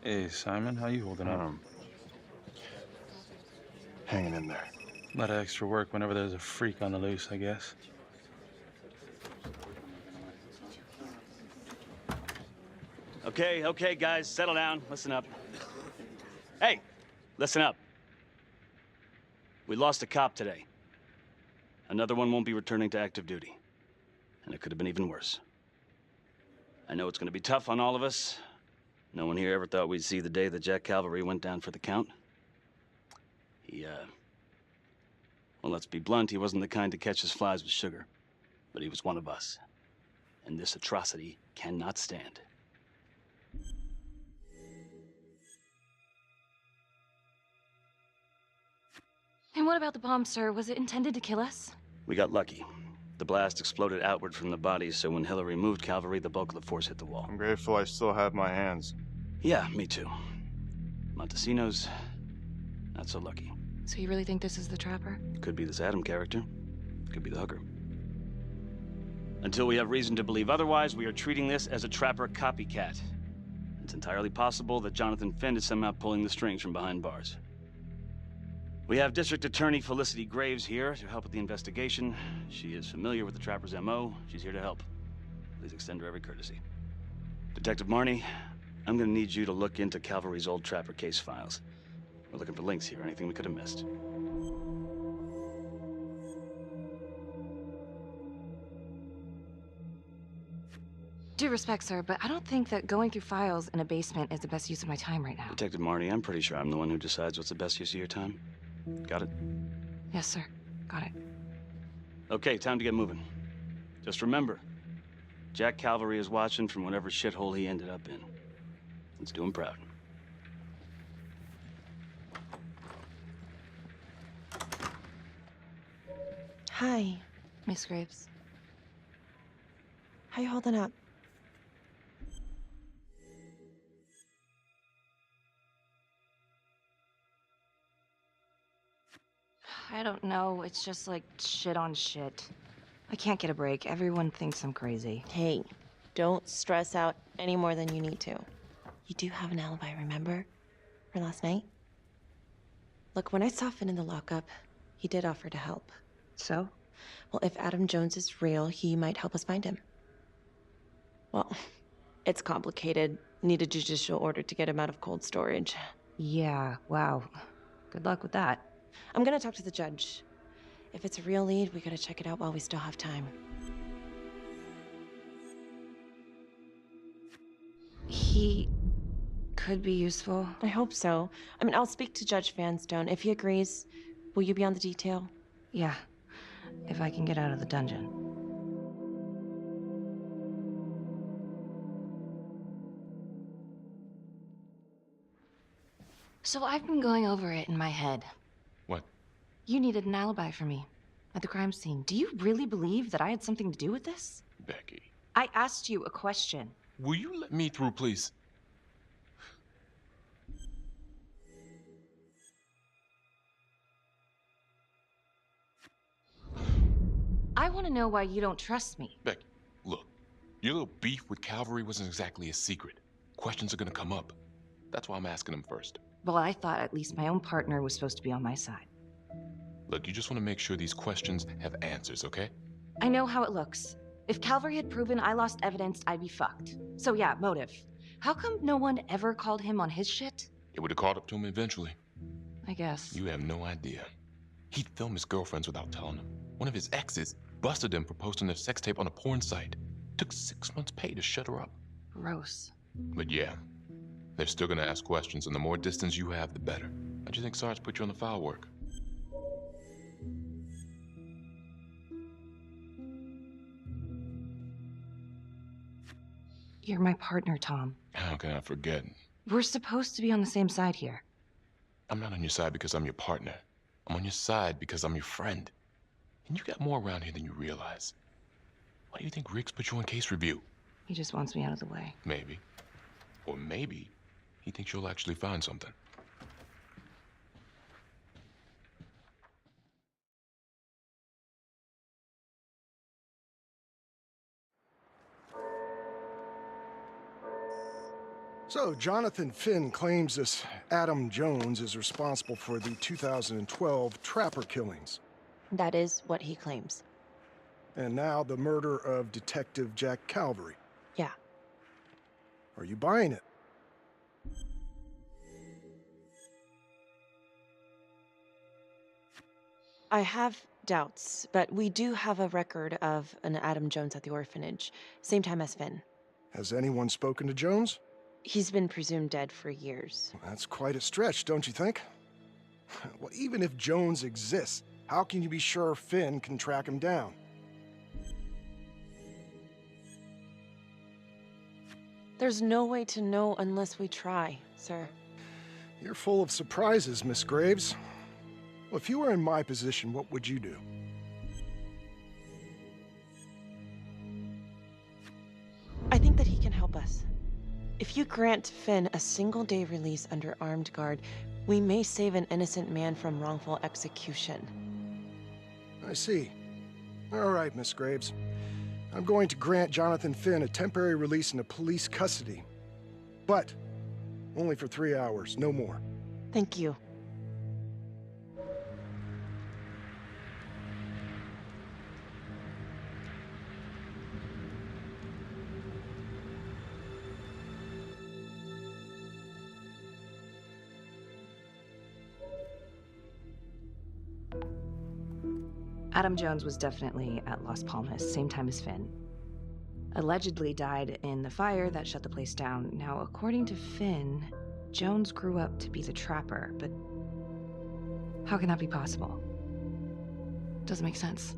Hey, Simon, how you holding up? Hanging in there. A lot of extra work whenever there's a freak on the loose, I guess. Okay, guys, settle down. Listen up. Hey, listen up. We lost a cop today. Another one won't be returning to active duty. And it could have been even worse. I know it's gonna be tough on all of us. No one here ever thought we'd see the day that Jack Calvary went down for the count. Well, let's be blunt, he wasn't the kind to catch his flies with sugar. But he was one of us. And this atrocity cannot stand. And what about the bomb, sir? Was it intended to kill us? We got lucky. The blast exploded outward from the bodies, so when Hillary moved Calvary, the bulk of the force hit the wall. I'm grateful I still have my hands. Yeah, me too. Montesinos, not so lucky. So you really think this is the trapper? Could be this Adam character. Could be the hooker. Until we have reason to believe otherwise, we are treating this as a trapper copycat. It's entirely possible that Jonathan Finn is somehow pulling the strings from behind bars. We have District Attorney Felicity Graves here to help with the investigation. She is familiar with the trapper's MO. She's here to help. Please extend her every courtesy. Detective Marnie, I'm gonna need you to look into Calvary's old trapper case files. We're looking for links here, anything we could have missed. Due respect, sir, but I don't think that going through files in a basement is the best use of my time right now. Detective Marnie, I'm pretty sure I'm the one who decides what's the best use of your time. Got it? Yes, sir. Got it. Okay, time to get moving. Just remember, Jack Calvary is watching from whatever shithole he ended up in. Let's do him proud. Hi. Miss Graves. How you holding up? I don't know. It's just like shit on shit. I can't get a break. Everyone thinks I'm crazy. Hey, don't stress out any more than you need to. You do have an alibi, remember? For last night? Look, when I saw Finn in the lockup, he did offer to help. So? Well, if Adam Jones is real, he might help us find him. Well, it's complicated. Need a judicial order to get him out of cold storage. Yeah, wow. Good luck with that. I'm gonna talk to the judge. If it's a real lead, we gotta check it out while we still have time. He could be useful. I hope so. I mean, I'll speak to Judge Vanstone. If he agrees, will you be on the detail? Yeah, if I can get out of the dungeon. So I've been going over it in my head. What? You needed an alibi for me at the crime scene. Do you really believe that I had something to do with this? Becky. I asked you a question. Will you let me through, please? I want to know why you don't trust me. Becky, look. Your little beef with Calvary wasn't exactly a secret. Questions are gonna come up. That's why I'm asking them first. Well, I thought at least my own partner was supposed to be on my side. Look, you just want to make sure these questions have answers, okay? I know how it looks. If Calvary had proven I lost evidence, I'd be fucked. So yeah, motive. How come no one ever called him on his shit? It would have caught up to him eventually. I guess. You have no idea. He'd film his girlfriends without telling them. One of his exes busted him for posting their sex tape on a porn site. Took 6 months' pay to shut her up. Gross. But yeah, they're still gonna ask questions, and the more distance you have, the better. How'd you think Sarge put you on the file work? You're my partner, Tom. How can I forget? We're supposed to be on the same side here. I'm not on your side because I'm your partner. I'm on your side because I'm your friend. And you got more around here than you realize. Why do you think Riggs put you on case review? He just wants me out of the way. Maybe. Or maybe he thinks you'll actually find something. So, Jonathan Finn claims this Adam Jones is responsible for the 2012 Trapper killings. That is what he claims. And now the murder of Detective Jack Calvary. Yeah. Are you buying it? I have doubts, but we do have a record of an Adam Jones at the orphanage, same time as Finn. Has anyone spoken to Jones? He's been presumed dead for years. Well, that's quite a stretch, don't you think? Well, even if Jones exists, how can you be sure Finn can track him down? There's no way to know unless we try, sir. You're full of surprises, Miss Graves. Well, if you were in my position, what would you do? I think that he can help us. If you grant Finn a single-day release under armed guard, we may save an innocent man from wrongful execution. I see. All right, Miss Graves. I'm going to grant Jonathan Finn a temporary release into police custody. But only for 3 hours, no more. Thank you. Adam Jones was definitely at Las Palmas, same time as Finn. Allegedly died in the fire that shut the place down. Now, according to Finn, Jones grew up to be the trapper, but how can that be possible? Doesn't make sense.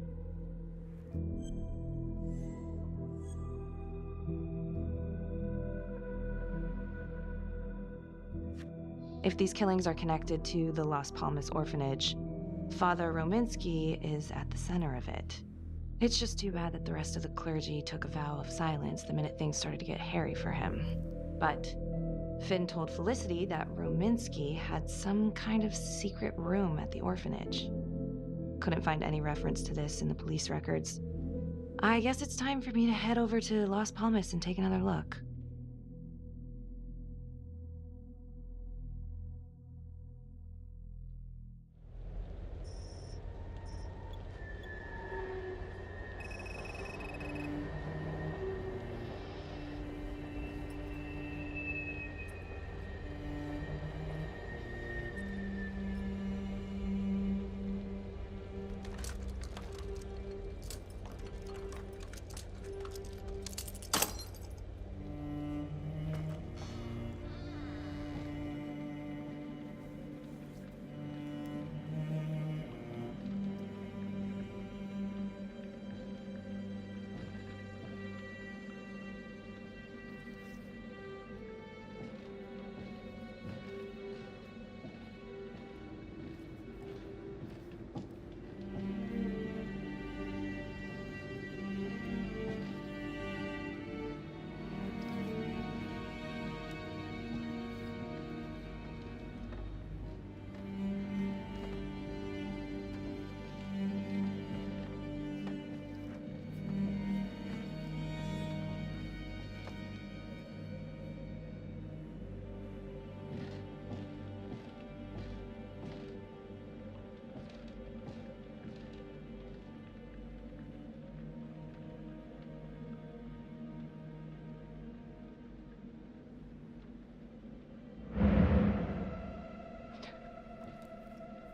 If these killings are connected to the Las Palmas orphanage, Father Rominsky is at the center of it. It's just too bad that the rest of the clergy took a vow of silence the minute things started to get hairy for him. But Finn told Felicity that Rominsky had some kind of secret room at the orphanage. Couldn't find any reference to this in the police records. I guess it's time for me to head over to Las Palmas and take another look.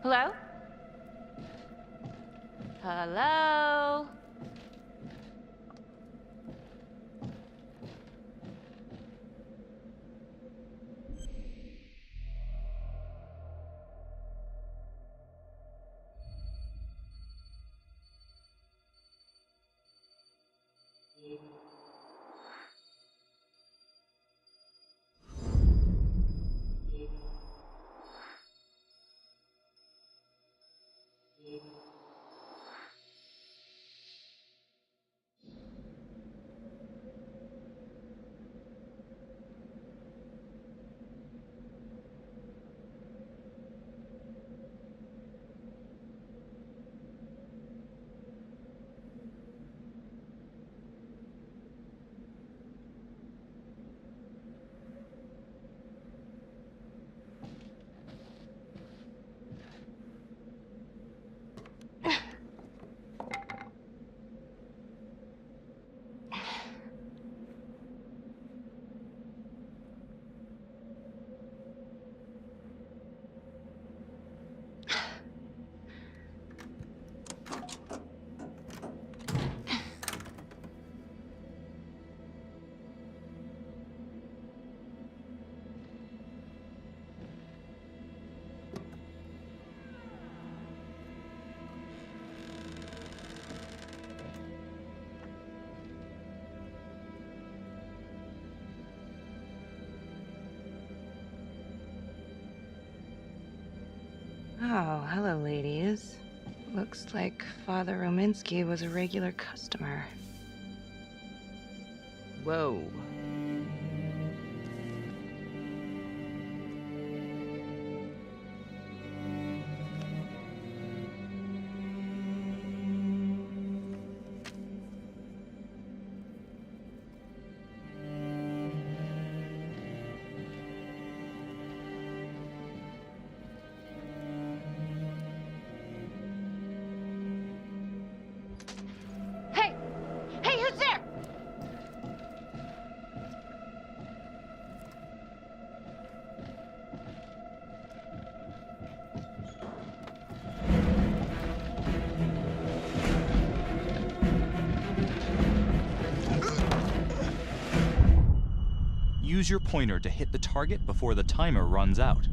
Hello? Hello? Oh, hello, ladies. Looks like Father Rominsky was a regular customer. Whoa. Hey! Hey, who's there? Use your pointer to hit the target before the timer runs out.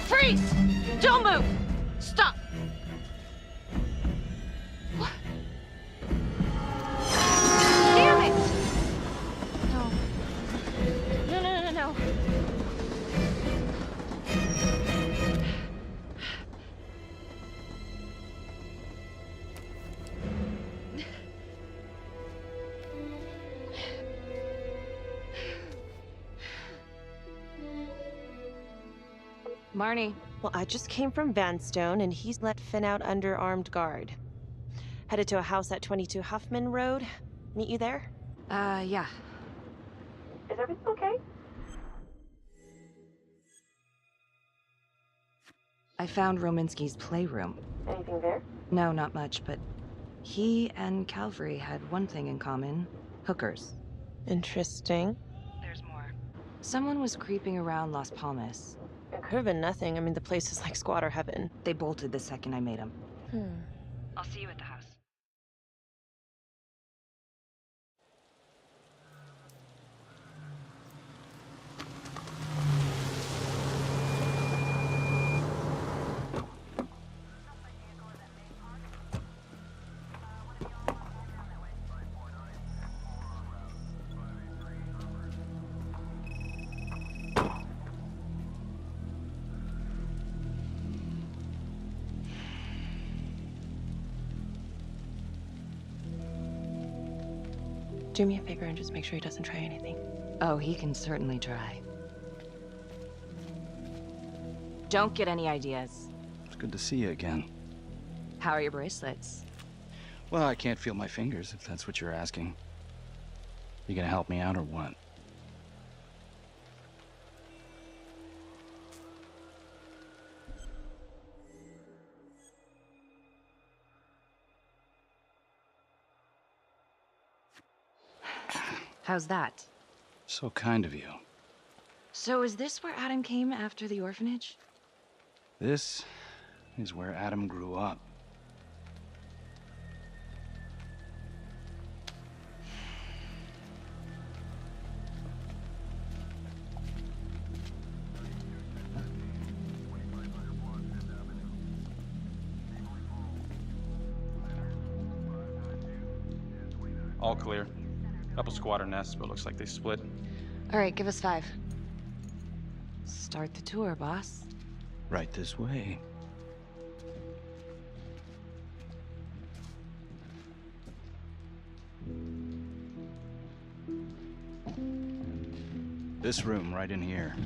Freeze! Don't move! Stop! What? Damn it! No. No. Marnie. Well, I just came from Vanstone, and he's let Finn out under armed guard. Headed to a house at 22 Huffman Road. Meet you there? Yeah. Is everything okay? I found Rominsky's playroom. Anything there? No, not much, but he and Calvary had one thing in common. Hookers. Interesting. There's more. Someone was creeping around Las Palmas. It could have been nothing. I mean, the place is like squatter heaven. They bolted the second I made them. Hmm. I'll see you at the house. Do me a favor and just make sure he doesn't try anything. Oh, he can certainly try. Don't get any ideas. It's good to see you again. How are your bracelets? Well, I can't feel my fingers, if that's what you're asking. You gonna help me out or what? How's that? So kind of you. So is this where Adam came after the orphanage? This is where Adam grew up. All clear. Couple squatter nests, but looks like they split. All right, give us 5. Start the tour, boss. Right this way. This room right in here.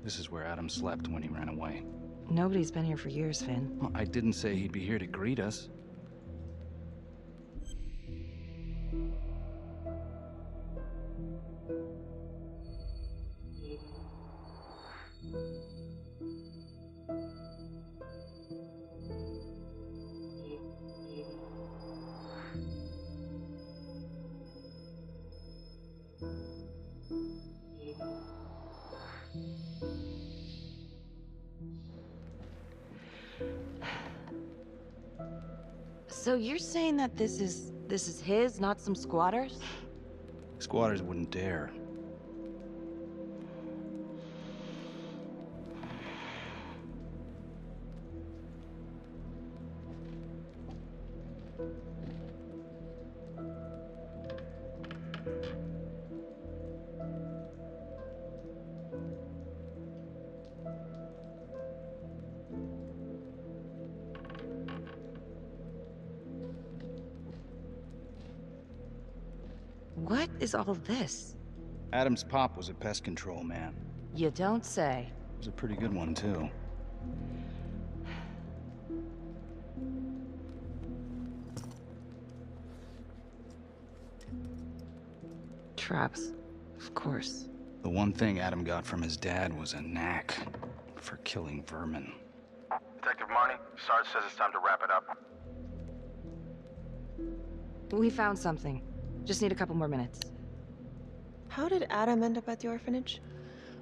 This is where Adam slept when he ran away. Nobody's been here for years, Finn. Well, I didn't say he'd be here to greet us. So you're saying that this is his, not some squatters? Squatters wouldn't dare. What is all this? Adam's pop was a pest control man. You don't say. He was a pretty good one, too. Traps. Of course. The one thing Adam got from his dad was a knack for killing vermin. Detective Marnie, Sarge says it's time to wrap it up. We found something. Just need a couple more minutes. How did Adam end up at the orphanage?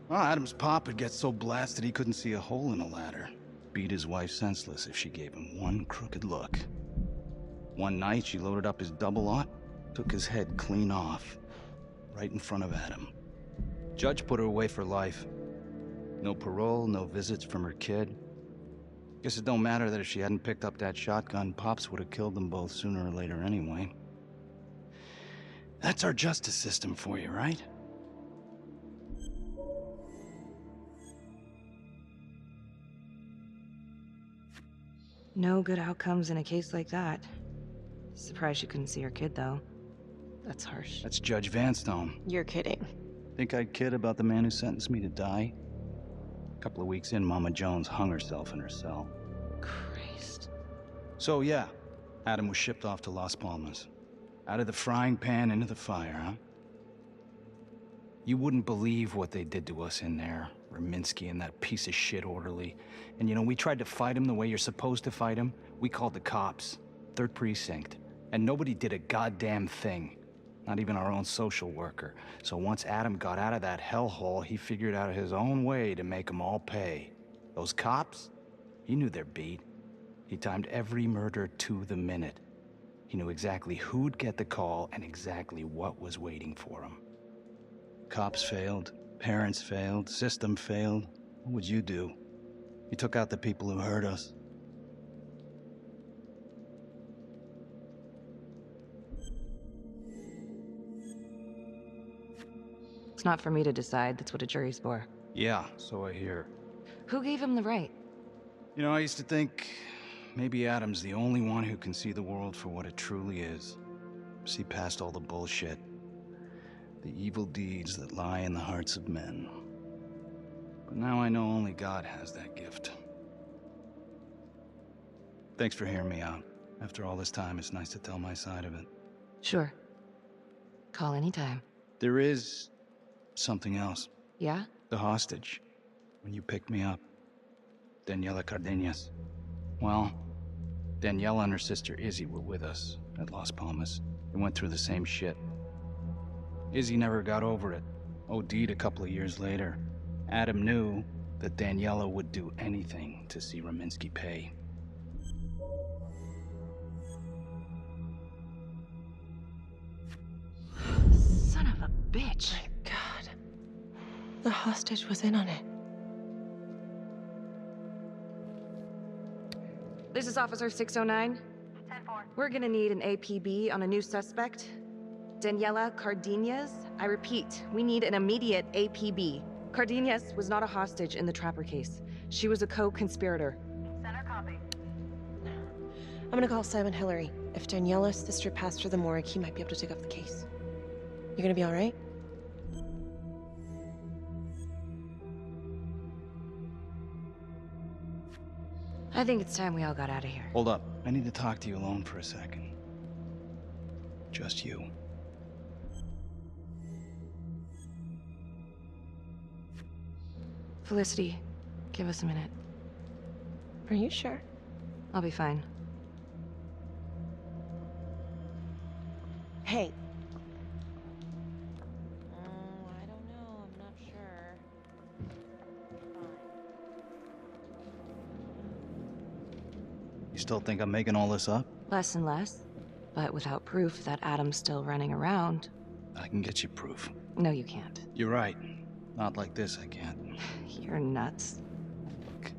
Well, Adam's pop would get so blasted he couldn't see a hole in a ladder. Beat his wife senseless if she gave him one crooked look. One night, she loaded up his double-aught, took his head clean off, right in front of Adam. Judge put her away for life. No parole, no visits from her kid. Guess it don't matter that if she hadn't picked up that shotgun, Pops would have killed them both sooner or later anyway. That's our justice system for you, right? No good outcomes in a case like that. Surprised she couldn't see her kid, though. That's harsh. That's Judge Vanstone. You're kidding. Think I'd kid about the man who sentenced me to die? A couple of weeks in, Mama Jones hung herself in her cell. Christ. So yeah, Adam was shipped off to Las Palmas. Out of the frying pan into the fire, huh? You wouldn't believe what they did to us in there. Rominsky and that piece of shit orderly. And you know, we tried to fight him the way you're supposed to fight him. We called the cops. 3rd Precinct. And nobody did a goddamn thing. Not even our own social worker. So once Adam got out of that hellhole, he figured out his own way to make them all pay. Those cops? He knew their beat. He timed every murder to the minute. He knew exactly who'd get the call and exactly what was waiting for him. Cops failed, parents failed, system failed. What would you do? You took out the people who hurt us. It's not for me to decide. That's what a jury's for. Yeah, so I hear. Who gave him the right? You know, I used to think maybe Adam's the only one who can see the world for what it truly is. See past all the bullshit. The evil deeds that lie in the hearts of men. But now I know only God has that gift. Thanks for hearing me out. After all this time, it's nice to tell my side of it. Sure. Call anytime. There is something else. Yeah? The hostage. When you picked me up. Daniela Cardenas. Well, Daniela and her sister Izzy were with us at Las Palmas. They went through the same shit. Izzy never got over it. OD'd a couple of years later. Adam knew that Daniela would do anything to see Rominsky pay. Son of a bitch. My God. The hostage was in on it. This is Officer 609. 10-4. We're gonna need an APB on a new suspect. Daniela Cardenas. I repeat, we need an immediate APB. Cardenas was not a hostage in the Trapper case. She was a co-conspirator. Center copy. I'm gonna call Simon Hillary. If Daniela's sister passed through the morgue, he might be able to take up the case. You gonna be all right? I think it's time we all got out of here. Hold up. I need to talk to you alone for a second. Just you. Felicity, give us a minute. Are you sure? I'll be fine. Hey. I don't know. I'm not sure. Fine. You still think I'm making all this up? Less and less. But without proof that Adam's still running around. I can get you proof. No, you can't. You're right. Not like this, I can't. You're nuts. Look,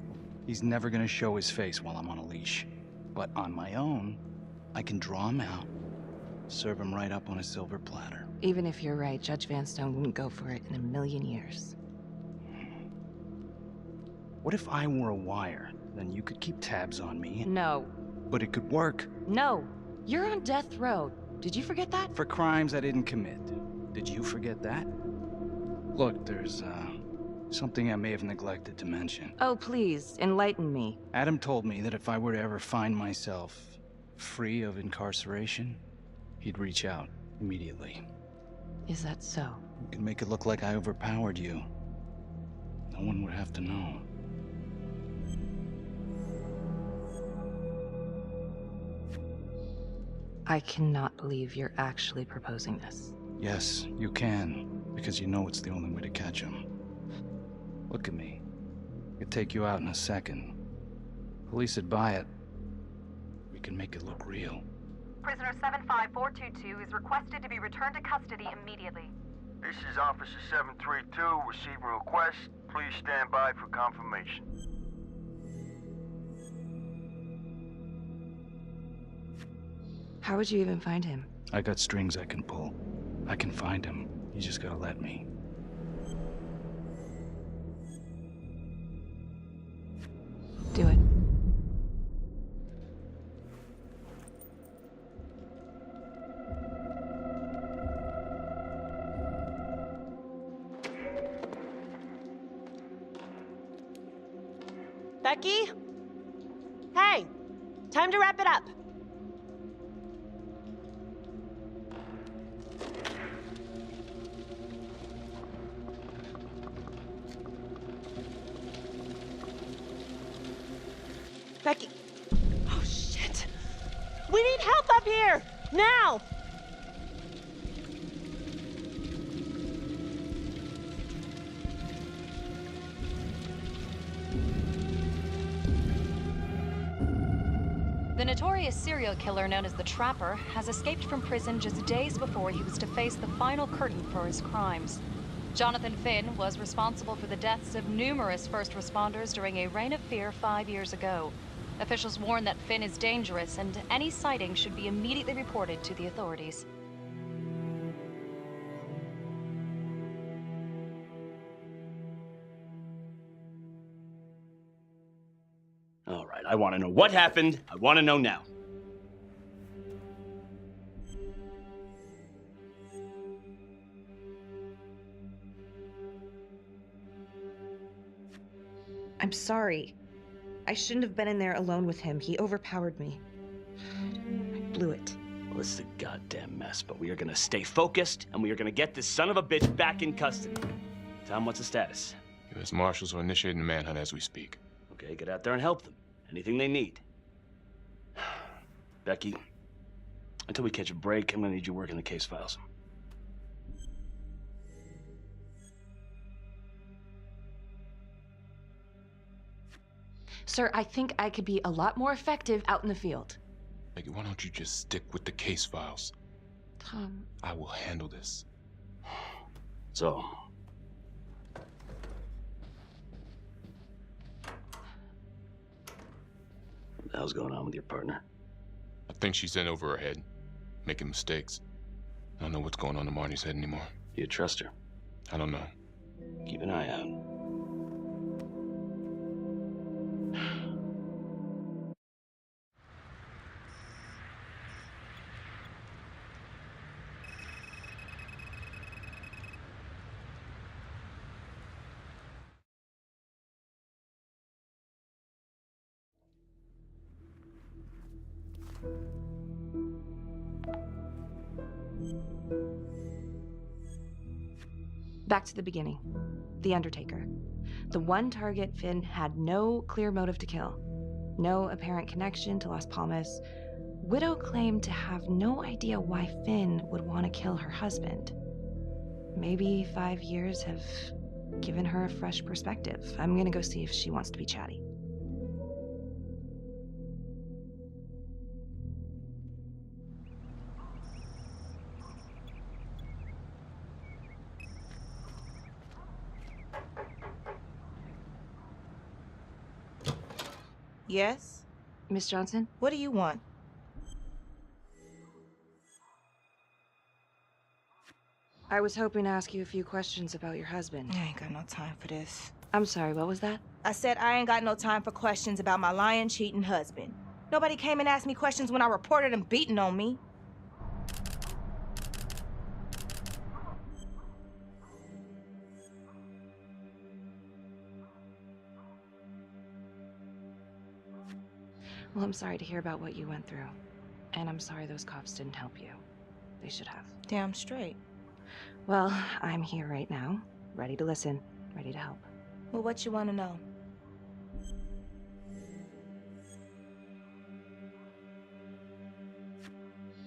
he's never gonna show his face while I'm on a leash. But on my own, I can draw him out, serve him right up on a silver platter. Even if you're right, Judge Vanstone wouldn't go for it in a million years. What if I were a wire? Then you could keep tabs on me. No. But it could work. No. You're on death row. Did you forget that? For crimes I didn't commit. Did you forget that? Look, there's, something I may have neglected to mention. Oh, please, enlighten me. Adam told me that if I were to ever find myself free of incarceration, he'd reach out immediately. Is that so? You can make it look like I overpowered you. No one would have to know. I cannot believe you're actually proposing this. Yes, you can, because you know it's the only way to catch him. Look at me. I could take you out in a second. Police would buy it. We can make it look real. Prisoner 75422 is requested to be returned to custody immediately. This is Officer 732 receiving request. Please stand by for confirmation. How would you even find him? I got strings I can pull. I can find him. You just gotta let me. Do it. Becky? Hey! Time to wrap it up. Becky. Oh, shit. We need help up here! Now! The notorious serial killer known as the Trapper has escaped from prison just days before he was to face the final curtain for his crimes. Jonathan Finn was responsible for the deaths of numerous first responders during a reign of fear 5 years ago. Officials warn that Finn is dangerous and any sighting should be immediately reported to the authorities. All right, I want to know what happened. I want to know now. I'm sorry. I shouldn't have been in there alone with him. He overpowered me. I blew it. Well, this is a goddamn mess, but we are gonna stay focused, and we are gonna get this son of a bitch back in custody. Tom, what's the status? U.S. Marshals are initiating the manhunt as we speak. Okay, get out there and help them. Anything they need. Becky, until we catch a break, I'm gonna need you working the case files. Sir, I think I could be a lot more effective out in the field. Becky, why don't you just stick with the case files? Tom. I will handle this. So, what the hell's going on with your partner? I think she's in over her head, making mistakes. I don't know what's going on in Marnie's head anymore. Do you trust her? I don't know. Keep an eye out. Back to the beginning. The Undertaker. The one target Finn had no clear motive to kill. No apparent connection to Las Palmas. Widow claimed to have no idea why Finn would want to kill her husband. Maybe 5 years have given her a fresh perspective. I'm gonna go see if she wants to be chatty. Yes? Miss Johnson? What do you want? I was hoping to ask you a few questions about your husband. I ain't got no time for this. I'm sorry, what was that? I said I ain't got no time for questions about my lying, cheating husband. Nobody came and asked me questions when I reported him beating on me. Well, I'm sorry to hear about what you went through. And I'm sorry those cops didn't help you. They should have. Damn straight. Well, I'm here right now, ready to listen, ready to help. Well, what you want to know?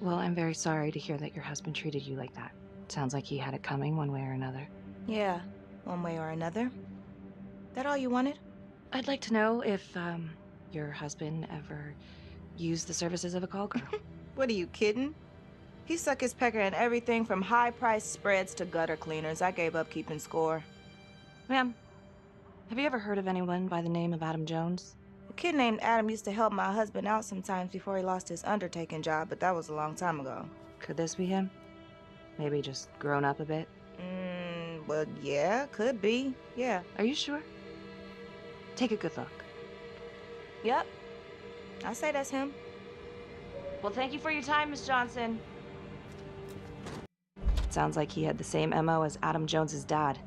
Well, I'm very sorry to hear that your husband treated you like that. Sounds like he had it coming one way or another. Yeah, one way or another. That all you wanted? I'd like to know if, your husband ever used the services of a call girl. What are you kidding? He suck his pecker in everything from high-priced spreads to gutter cleaners. I gave up keeping score. Ma'am, have you ever heard of anyone by the name of Adam Jones? A kid named Adam used to help my husband out sometimes before he lost his undertaking job, but that was a long time ago. Could this be him? Maybe just grown up a bit? Well, yeah, could be. Yeah. Are you sure? Take a good look. Yep. I say that's him. Well, thank you for your time, Miss Johnson. Sounds like he had the same MO as Adam Jones's dad.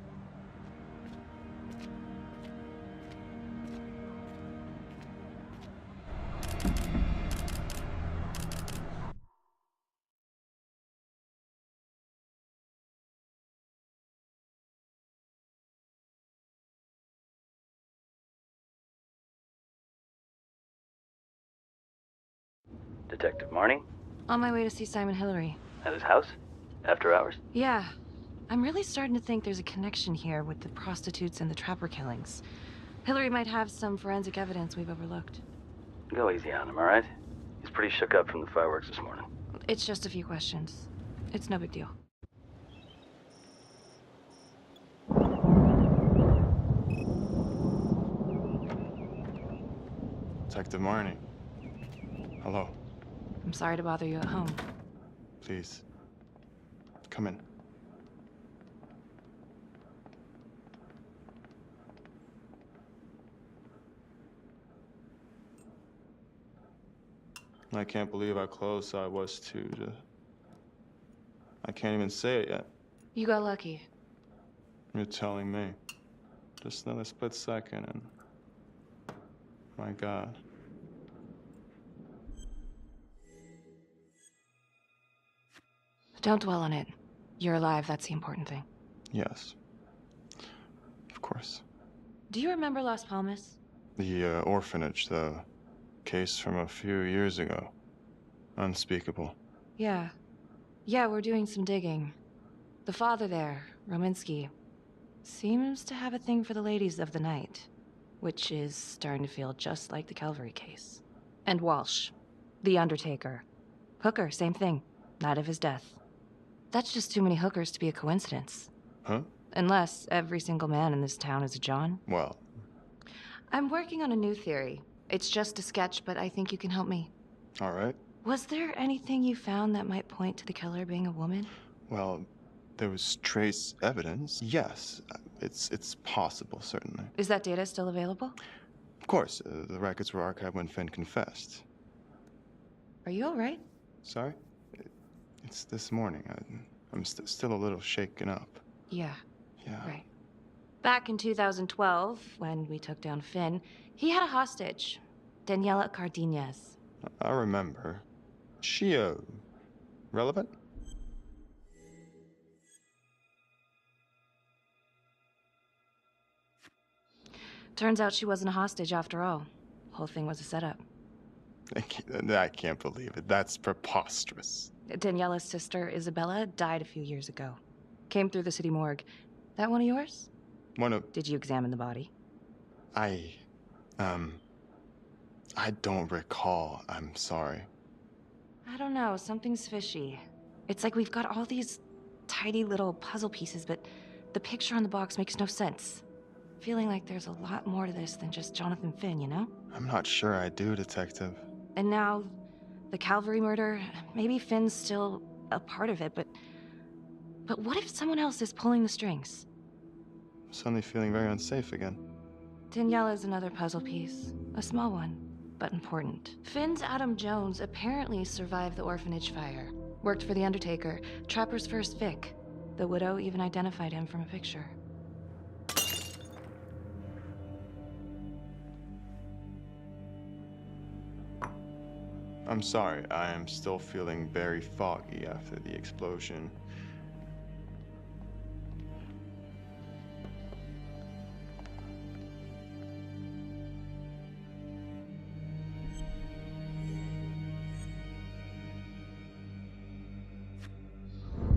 Detective Marnie? On my way to see Simon Hillary. At his house? After hours? Yeah. I'm really starting to think there's a connection here with the prostitutes and the Trapper killings. Hillary might have some forensic evidence we've overlooked. Go easy on him, all right? He's pretty shook up from the fireworks this morning. It's just a few questions. It's no big deal. Detective Marnie. Hello. I'm sorry to bother you at home. Please. Come in. I can't believe how close I was to I can't even say it yet. You got lucky. You're telling me. Just another split second and... My God. Don't dwell on it. You're alive, that's the important thing. Yes. Of course. Do you remember Las Palmas? The orphanage, the case from a few years ago. Unspeakable. Yeah. Yeah, we're doing some digging. The father there, Rominsky, seems to have a thing for the ladies of the night, which is starting to feel just like the Calvary case. And Walsh, the Undertaker. Hooker, same thing. Night of his death. That's just too many hookers to be a coincidence. Huh? Unless every single man in this town is a John. Well... I'm working on a new theory. It's just a sketch, but I think you can help me. All right. Was there anything you found that might point to the killer being a woman? Well, there was trace evidence. Yes, it's possible, certainly. Is that data still available? Of course, the records were archived when Finn confessed. Are you all right? Sorry? It's this morning. I'm still a little shaken up. Yeah. Yeah. Right. Back in 2012, when we took down Finn, he had a hostage, Daniela Cardenas. I remember. She, relevant? Turns out she wasn't a hostage after all. Whole thing was a setup. I can't believe it. That's preposterous. Daniela's sister, Isabella, died a few years ago. Came through the city morgue. That one of yours? One of... Did you examine the body? I don't recall. I'm sorry. I don't know. Something's fishy. It's like we've got all these tidy little puzzle pieces, but the picture on the box makes no sense. feeling like there's a lot more to this than just Jonathan Finn, you know? I'm not sure I do, Detective. And now, the Calvary murder, maybe Finn's still a part of it, but what if someone else is pulling the strings? I'm suddenly feeling very unsafe again. Daniela's another puzzle piece. A small one, but important. Finn's Adam Jones apparently survived the orphanage fire. Worked for the Undertaker, Trapper's first Vic. The widow even identified him from a picture. I'm sorry, I am still feeling very foggy after the explosion.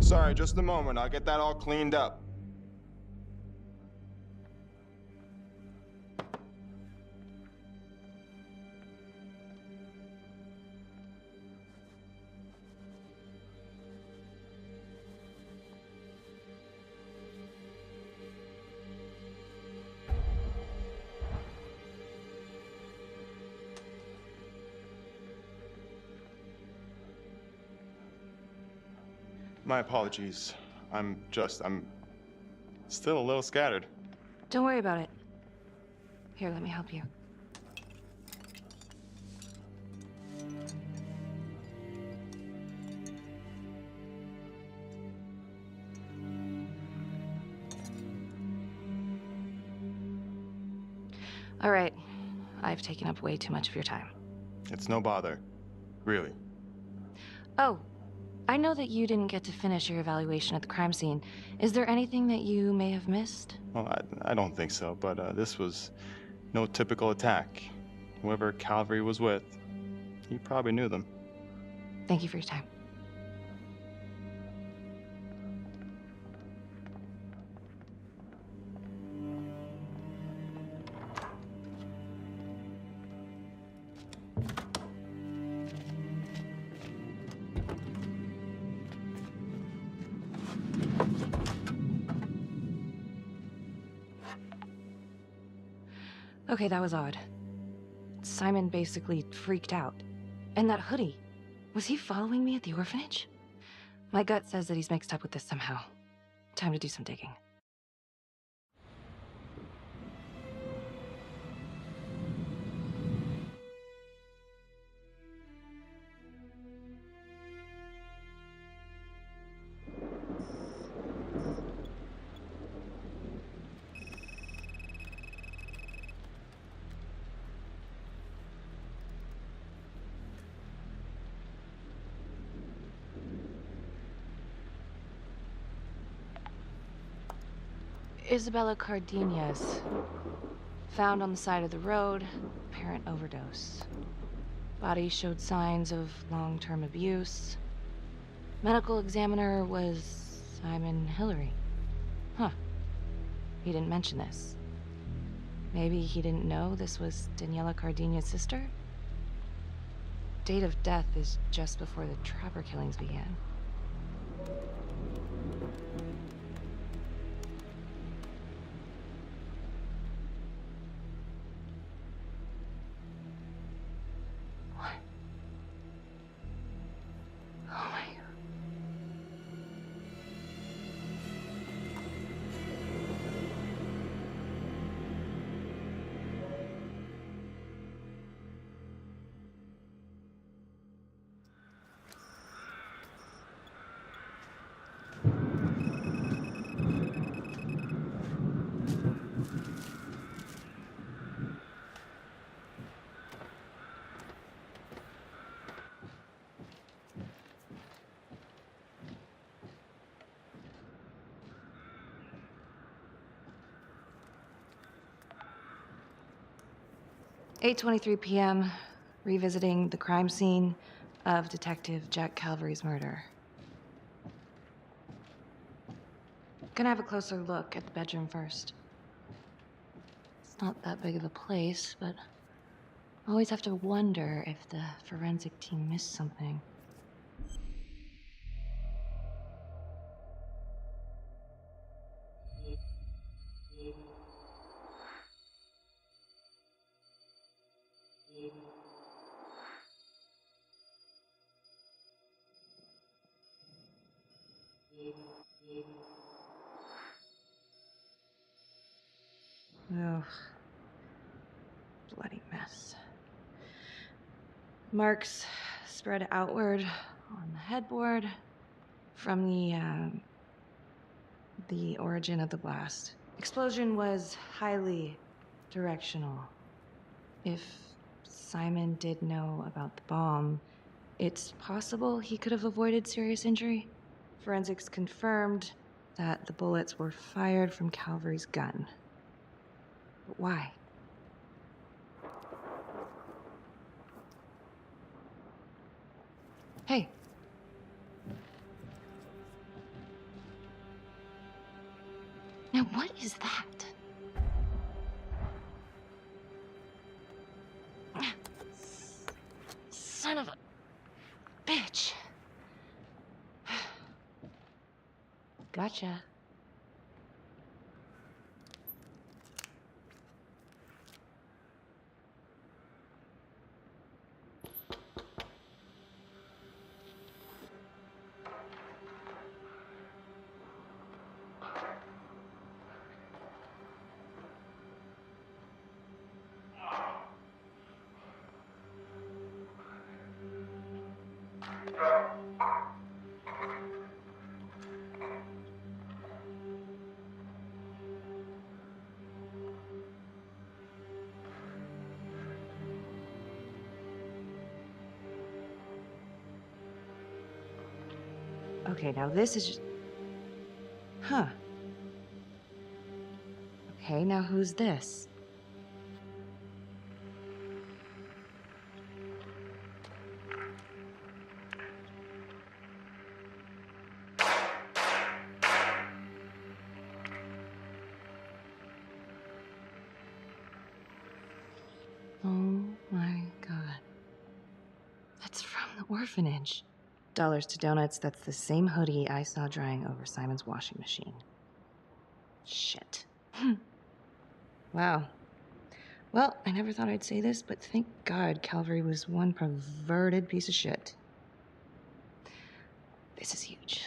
Sorry, just a moment. I'll get that all cleaned up. My apologies. I'm still a little scattered. Don't worry about it. Here, let me help you. All right. I've taken up way too much of your time. It's no bother. Really. Oh, I know that you didn't get to finish your evaluation at the crime scene. Is there anything that you may have missed? Well, I don't think so, but this was no typical attack. Whoever Calvary was with, he probably knew them. Thank you for your time. Okay, that was odd. Simon basically freaked out. And that hoodie, was he following me at the orphanage? My gut says that he's mixed up with this somehow. Time to do some digging. Isabella Cardenas. Found on the side of the road, apparent overdose. Body showed signs of long-term abuse. Medical examiner was Simon Hillary. Huh. He didn't mention this. Maybe he didn't know this was Daniela Cardenas' sister? Date of death is just before the Trapper killings began. Oh my God. 8:23 p.m., revisiting the crime scene of Detective Jack Calvary's murder. Gonna have a closer look at the bedroom first. It's not that big of a place, but I always have to wonder if the forensic team missed something. Oh, bloody mess. Marks spread outward on the headboard from the origin of the blast. Explosion was highly directional. If Simon did know about the bomb, it's possible he could have avoided serious injury. Forensics confirmed that the bullets were fired from Calvary's gun. But why? Hey. Now what is that? Son of a bitch. Gotcha. Okay, now this is just... Huh. Okay, now who's this? Oh my god. That's from the orphanage. Dollars to donuts, that's the same hoodie I saw drying over Simon's washing machine. Shit. Wow. Well, I never thought I'd say this, but thank God Calvary was one perverted piece of shit. This is huge.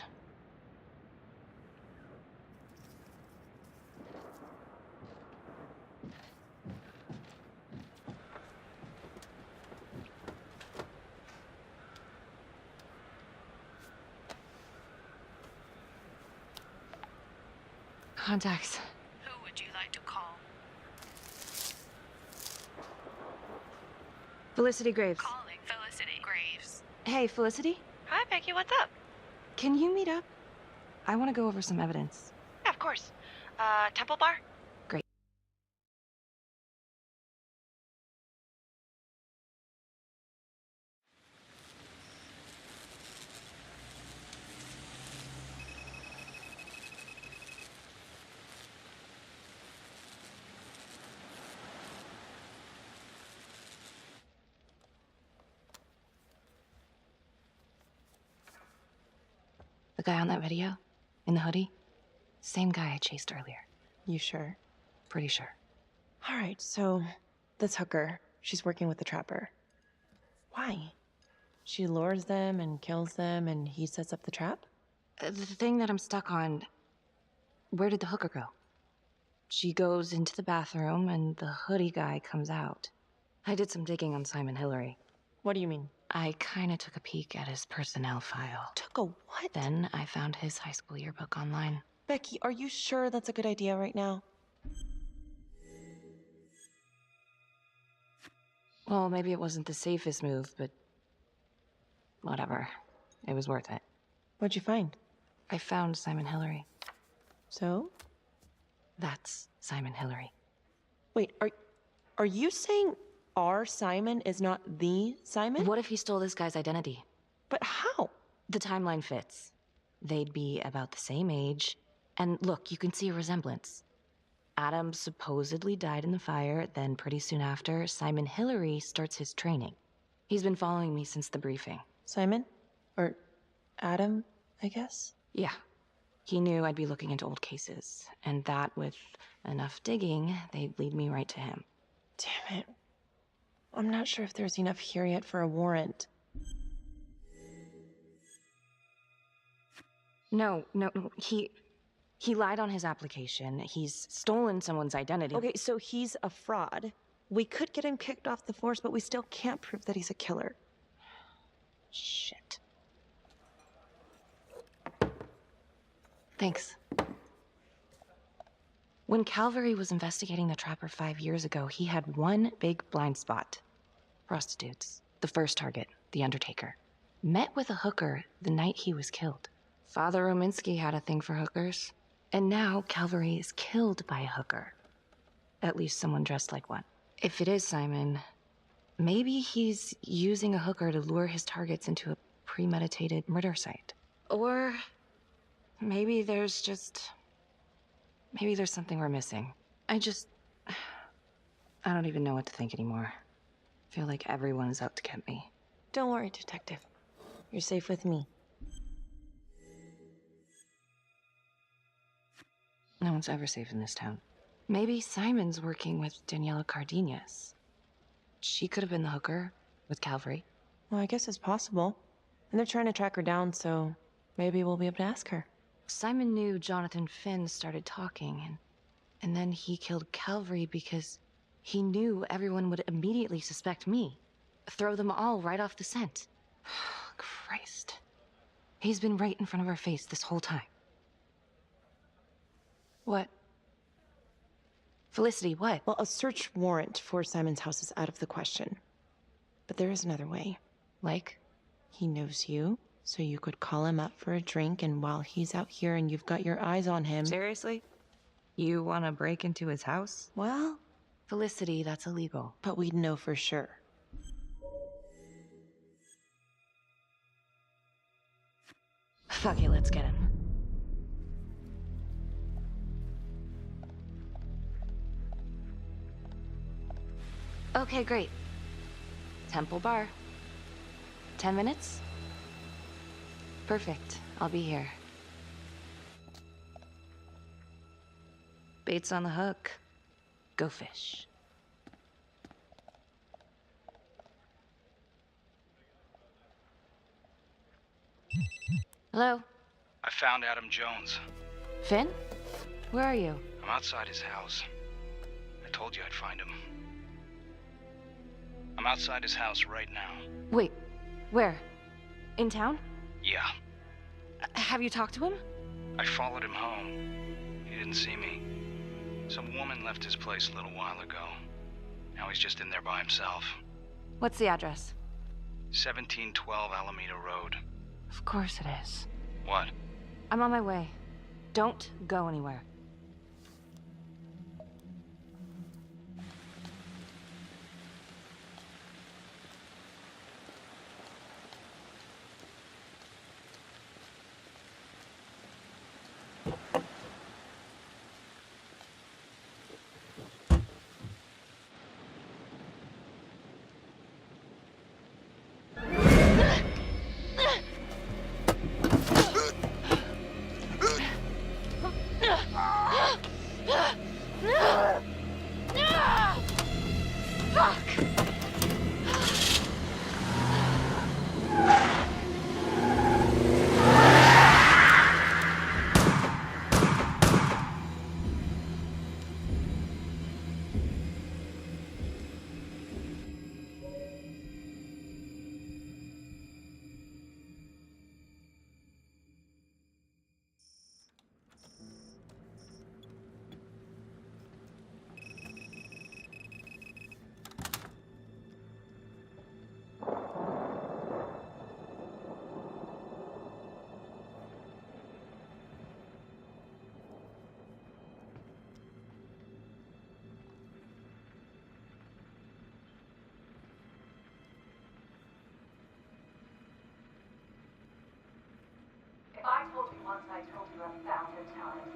Contacts. Who would you like to call? Felicity Graves. Calling Felicity Graves. Hey, Felicity? Hi, Becky, what's up? Can you meet up? I want to go over some evidence. Yeah, of course. Temple Bar? Great. The guy on that video? In the hoodie? Same guy I chased earlier. You sure? Pretty sure. All right, so this hooker, she's working with the trapper. Why? She lures them and kills them, and he sets up the trap? The thing that I'm stuck on... Where did the hooker go? She goes into the bathroom, and the hoodie guy comes out. I did some digging on Simon Hillary. What do you mean? I kinda took a peek at his personnel file. Took a what? Then I found his high school yearbook online. Becky, are you sure that's a good idea right now? Well, maybe it wasn't the safest move, but... whatever. It was worth it. What'd you find? I found Simon Hillary. So? That's Simon Hillary. Wait, are you saying our Simon is not the Simon? What if he stole this guy's identity? But how? The timeline fits. They'd be about the same age. And look, you can see a resemblance. Adam supposedly died in the fire, then pretty soon after, Simon Hillary starts his training. He's been following me since the briefing. Simon? Or Adam, I guess? Yeah. He knew I'd be looking into old cases, and that with enough digging, they'd lead me right to him. Damn it. I'm not sure if there's enough here yet for a warrant. No, he lied on his application. He's stolen someone's identity. Okay, so he's a fraud. We could get him kicked off the force, but we still can't prove that he's a killer. Shit. Thanks. When Calvary was investigating the Trapper 5 years ago, he had one big blind spot. Prostitutes. The first target, the Undertaker. Met with a hooker the night he was killed. Father Rominsky had a thing for hookers. And now Calvary is killed by a hooker. At least someone dressed like one. If it is Simon, maybe he's using a hooker to lure his targets into a premeditated murder site. Or maybe there's something we're missing. I don't even know what to think anymore. I feel like everyone is out to get me. Don't worry, Detective. You're safe with me. No one's ever safe in this town. Maybe Simon's working with Daniela Cardenas. She could have been the hooker with Calvary. Well, I guess it's possible. And they're trying to track her down, so maybe we'll be able to ask her. Simon knew Jonathan Finn started talking, and then he killed Calvary because he knew everyone would immediately suspect me. Throw them all right off the scent. Christ. He's been right in front of our face this whole time. What? Felicity, what? Well, a search warrant for Simon's house is out of the question. But there is another way. Like? He knows you, so you could call him up for a drink, and while he's out here and you've got your eyes on him... Seriously? You want to break into his house? Well... Felicity, that's illegal. But we'd know for sure. Fuck it, let's get him. Okay, great. Temple Bar. 10 minutes? Perfect. I'll be here. Bait's on the hook. Go fish. Hello? I found Adam Jones. Finn? Where are you? I'm outside his house. I told you I'd find him. I'm outside his house right now. Wait, where? In town? Yeah. Have you talked to him? I followed him home. He didn't see me. Some woman left his place a little while ago. Now he's just in there by himself. What's the address? 1712 Alameda Road. Of course it is. What? I'm on my way. Don't go anywhere. I told you once, I told you 1,000 times.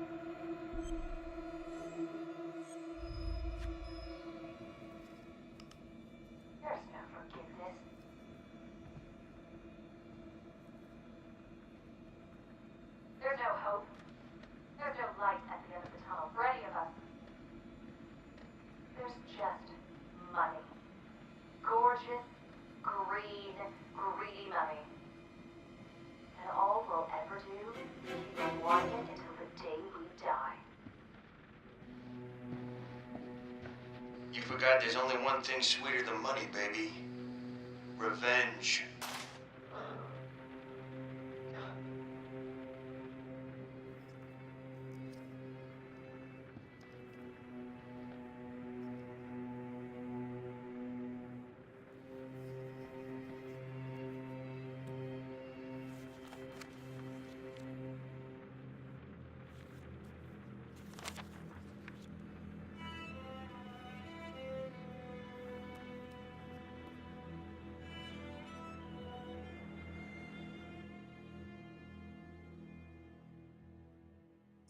There's no forgiveness. There's no hope. There's no light at the end of the tunnel for any of us. There's just money. Gorgeous, green, greedy money. And all we'll ever do wanting it until the day we die. You forgot there's only one thing sweeter than money, baby. Revenge.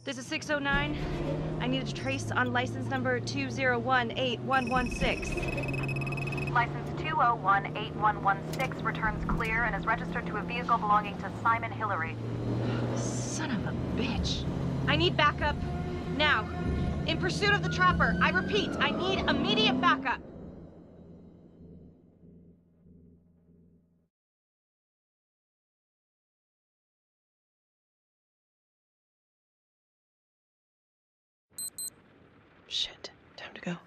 This is 609. I need a trace on license number 2018116. License 2018116 returns clear and is registered to a vehicle belonging to Simon Hillary. Son of a bitch. I need backup now. In pursuit of the trapper. I repeat, I need immediate backup. Shit, time to go.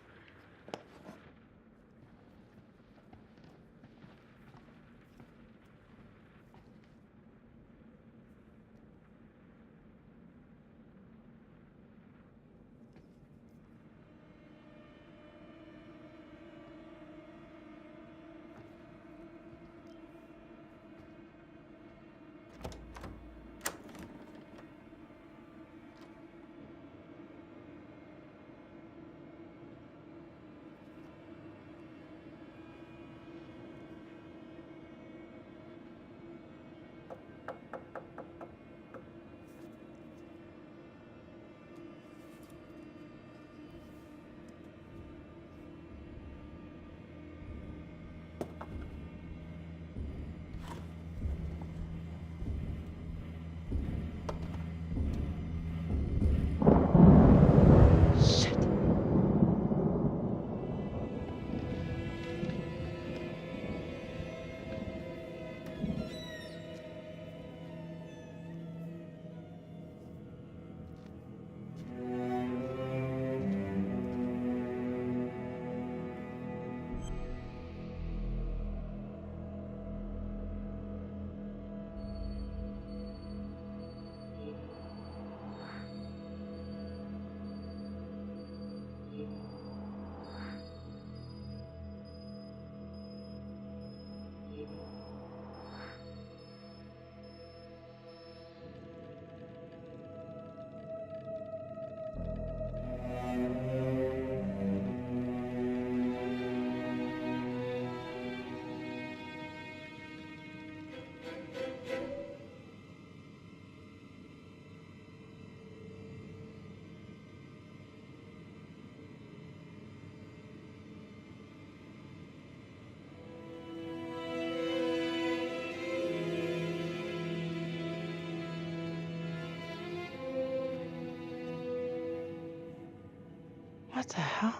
What the hell?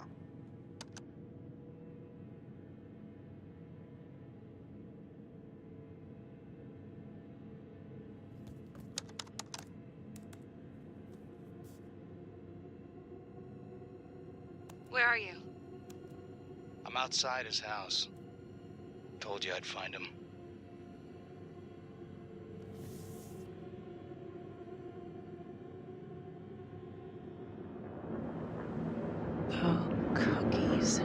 Where are you? I'm outside his house. Told you I'd find him. Oh, cookies.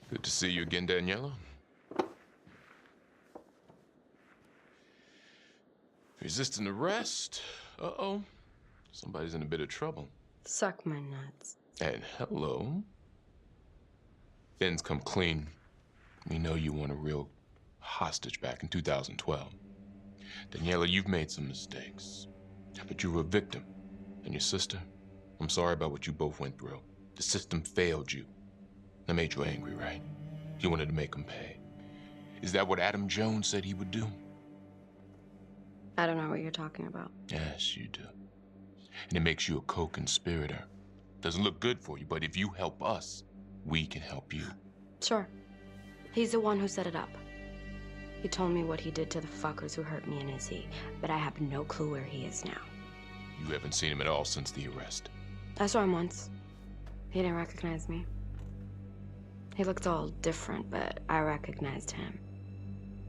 Good to see you again, Daniela. Resisting arrest? Uh-oh. Somebody's in a bit of trouble. Suck my nuts. And hello. Finn's come clean. We know you want a real hostage back in 2012. Daniela, you've made some mistakes. But you were a victim. And your sister, I'm sorry about what you both went through. The system failed you. That made you angry, right? You wanted to make him pay. Is that what Adam Jones said he would do? I don't know what you're talking about. Yes, you do. And it makes you a co-conspirator. Doesn't look good for you, but if you help us, we can help you. Sure. He's the one who set it up. He told me what he did to the fuckers who hurt me and Izzy, but I have no clue where he is now. You haven't seen him at all since the arrest. I saw him once. He didn't recognize me. He looked all different, but I recognized him.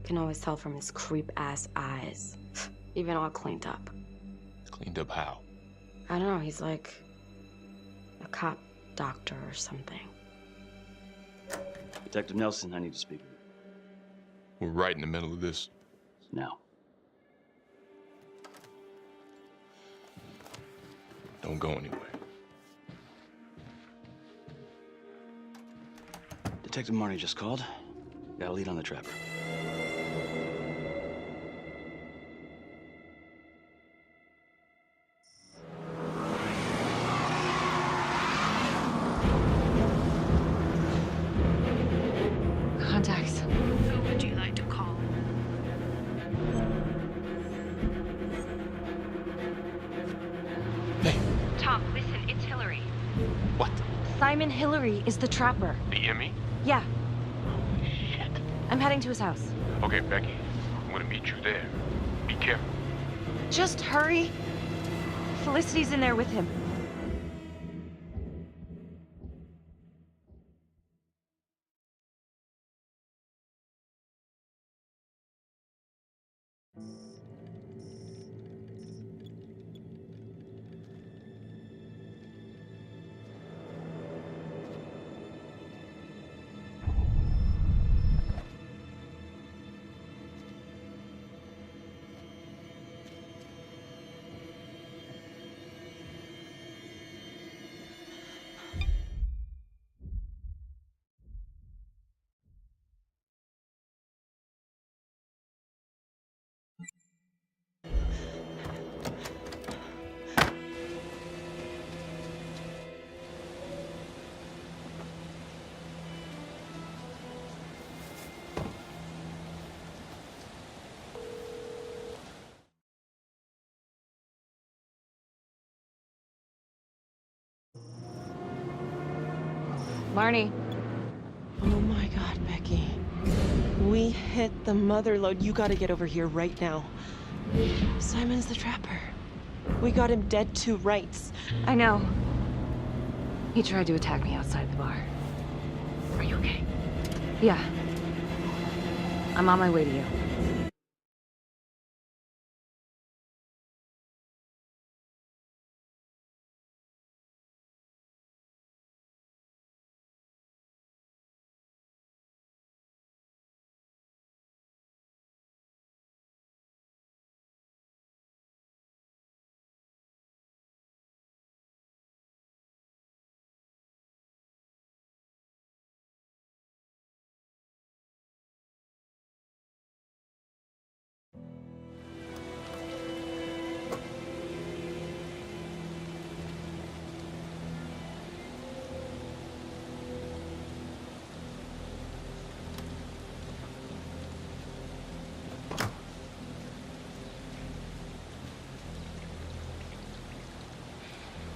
Can always tell from his creep-ass eyes. Even all cleaned up. Cleaned up how? I don't know, he's like a cop doctor or something. Detective Nelson, I need to speak with you. We're right in the middle of this. Now. Don't go anywhere. Detective Marnie just called. Got a lead on the trapper. Contacts. Who would you like to call? Hey. Tom, listen, it's Hillary. What? Simon Hillary is the trapper. The Emmy? Yeah, Holy shit. I'm heading to his house. Okay, Becky. I'm gonna meet you there. Be careful. Just hurry. Felicity's in there with him. Marnie. Oh my God, Becky. We hit the mother lode. You gotta get over here right now. Simon's the trapper. We got him dead to rights. I know. He tried to attack me outside the bar. Are you okay? Yeah. I'm on my way to you.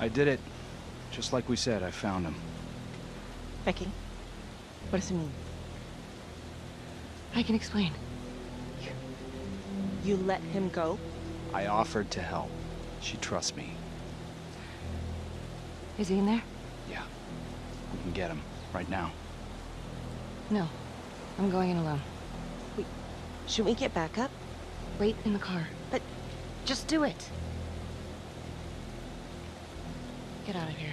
I did it. Just like we said, I found him. Becky, what does it mean? I can explain. You let him go? I offered to help. She trusts me. Is he in there? Yeah. We can get him. Right now. No. I'm going in alone. Wait, should we get back up? Wait in the car. But just do it. Get out of here.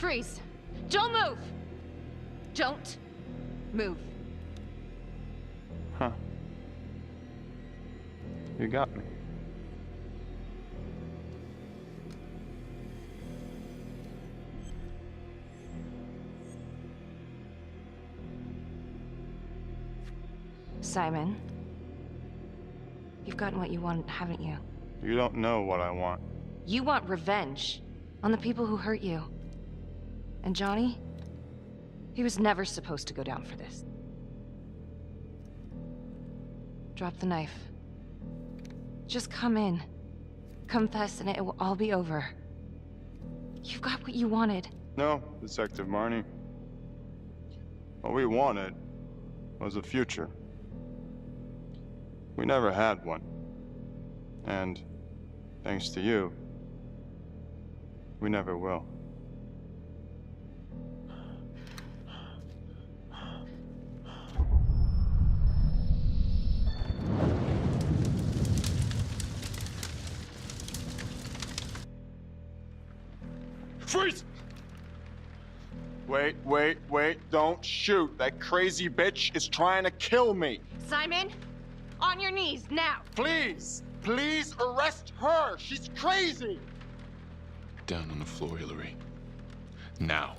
Freeze! Don't move! Don't move. Huh. You got me. Simon, you've gotten what you want, haven't you? You don't know what I want. You want revenge on the people who hurt you. And Johnny? He was never supposed to go down for this. Drop the knife. Just come in. Confess and it will all be over. You've got what you wanted. No, Detective Marnie. What we wanted was a future. We never had one. And, thanks to you, we never will. Freeze! Wait, don't shoot. That crazy bitch is trying to kill me. Simon, on your knees, now! Please arrest her. She's crazy. Down on the floor, Hillary. Now.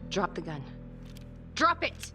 Drop the gun. Drop it!